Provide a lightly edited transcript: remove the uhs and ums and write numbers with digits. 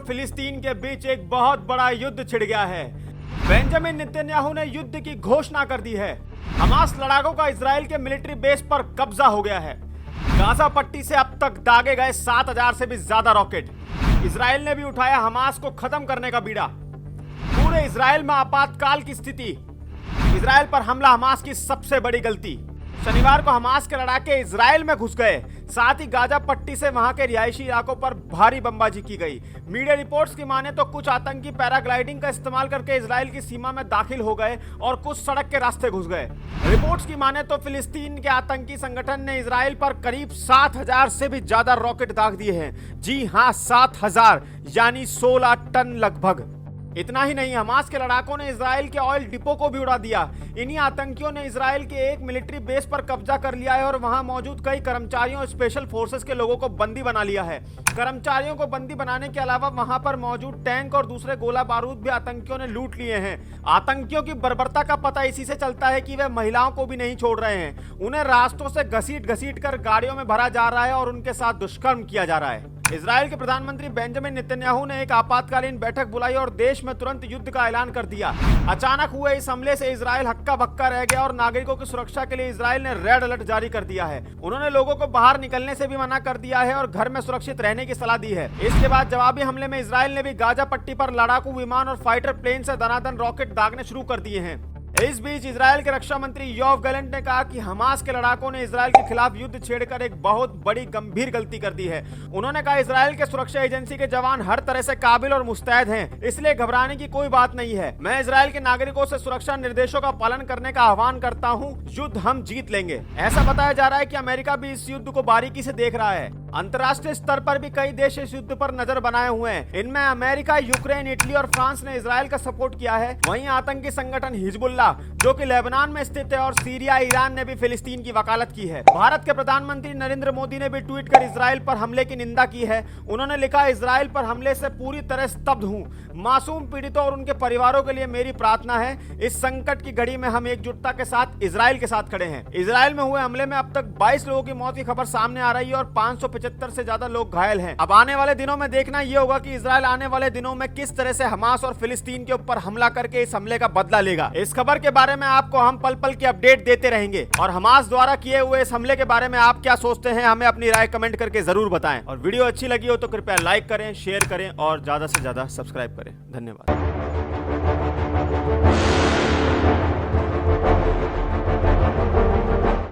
फिलिस्तीन के बीच एक बहुत बड़ा युद्ध छिड़ गया है। बेंजामिन नेतन्याहू ने युद्ध की घोषणा कर दी है। हमास लड़ाकों का इजराइल के मिलिट्री बेस पर कब्जा हो गया है। गाजा पट्टी से अब तक दागे गए 7000 से भी ज्यादा रॉकेट। इजराइल ने भी उठाया हमास को खत्म करने का बीड़ा। पूरे इजराइल में आपातकाल की स्थिति। इजराइल पर हमला हमास की सबसे बड़ी गलती। शनिवार को हमास के लड़ाके इजराइल में घुस गए। साथ ही गाजा पट्टी से वहां के रिहायशी इलाकों पर भारी बमबाजी की गई। मीडिया रिपोर्ट्स की माने तो कुछ आतंकी पैराग्लाइडिंग का इस्तेमाल करके इजराइल की सीमा में दाखिल हो गए और कुछ सड़क के रास्ते घुस गए। रिपोर्ट्स की माने तो फिलिस्तीन के आतंकी संगठन ने इजराइल पर करीब 7000 से भी ज्यादा रॉकेट दाग दिए हैं। जी हां, 7000 यानी 16 टन लगभग। इतना ही नहीं, हमास के लड़ाकों ने इजराइल के ऑयल डिपो को भी उड़ा दिया। इन्हीं आतंकियों ने इजराइल के एक मिलिट्री बेस पर कब्जा कर लिया है और वहां मौजूद कई कर्मचारियों और स्पेशल फोर्सेस के लोगों को बंदी बना लिया है। कर्मचारियों को बंदी बनाने के अलावा वहां पर मौजूद टैंक और दूसरे गोला बारूद भी आतंकियों ने लूट लिए हैं। आतंकियों की बर्बरता का पता इसी से चलता है कि वे महिलाओं को भी नहीं छोड़ रहे हैं। उन्हें रास्तों से घसीट कर गाड़ियों में भरा जा रहा है और उनके साथ दुष्कर्म किया जा रहा है। इजराइल के प्रधानमंत्री बेंजामिन नेतन्याहू ने एक आपातकालीन बैठक बुलाई और देश में तुरंत युद्ध का ऐलान कर दिया। अचानक हुए इस हमले से इजराइल हक्का बक्का रह गया और नागरिकों की सुरक्षा के लिए इजराइल ने रेड अलर्ट जारी कर दिया है। उन्होंने लोगों को बाहर निकलने से भी मना कर दिया है और घर में सुरक्षित रहने की सलाह दी है। इसके बाद जवाबी हमले में इजराइल ने भी गाजा पट्टी पर लड़ाकू विमान और फाइटर प्लेन से दनादन रॉकेट दागने शुरू कर दिए हैं। इस बीच इजराइल के रक्षा मंत्री योव गैलेंट ने कहा कि हमास के लड़ाकों ने इजराइल के खिलाफ युद्ध छेड़कर एक बहुत बड़ी गंभीर गलती कर दी है। उन्होंने कहा इजराइल के सुरक्षा एजेंसी के जवान हर तरह से काबिल और मुस्तैद हैं, इसलिए घबराने की कोई बात नहीं है। मैं इजराइल के नागरिकों से सुरक्षा निर्देशों का पालन करने का आह्वान करता हूं। युद्ध हम जीत लेंगे। ऐसा बताया जा रहा है कि अमेरिका भी इस युद्ध को बारीकी से देख रहा है। अंतर्राष्ट्रीय स्तर पर भी कई देश इस युद्ध पर नजर बनाए हुए हैं। इनमें अमेरिका, यूक्रेन, इटली और फ्रांस ने इजराइल का सपोर्ट किया है। वहीं आतंकी संगठन हिजबुल्लाह जो कि लेबनान में स्थित है और सीरिया, ईरान ने भी फिलिस्तीन की वकालत की है। भारत के प्रधानमंत्री नरेंद्र मोदी ने भी ट्वीट कर इजराइल पर हमले की निंदा की है। उन्होंने लिखा, इजराइल पर हमले से पूरी तरह स्तब्ध हूं। मासूम पीड़ितों और उनके परिवारों के लिए मेरी प्रार्थना है। इस संकट की घड़ी में हम एकजुटता के साथ इजराइल के साथ खड़े हैं। इजराइल में हुए हमले में अब तक 22 लोगों की मौत की खबर सामने आ रही है और 575 से ज्यादा लोग घायल हैं। अब आने वाले दिनों में देखना यह होगा कि इजराइल आने वाले दिनों में किस तरह से हमास और फिलिस्तीन के ऊपर हमला करके इस हमले का बदला लेगा। इस खबर के बारे में आपको हम पल पल की अपडेट देते रहेंगे और हमास द्वारा किए हुए इस हमले के बारे में आप क्या सोचते हैं, हमें अपनी राय कमेंट करके जरूर बताएं। और वीडियो अच्छी लगी हो तो कृपया लाइक करें, शेयर करें और ज्यादा से ज्यादा सब्सक्राइब करें। धन्यवाद।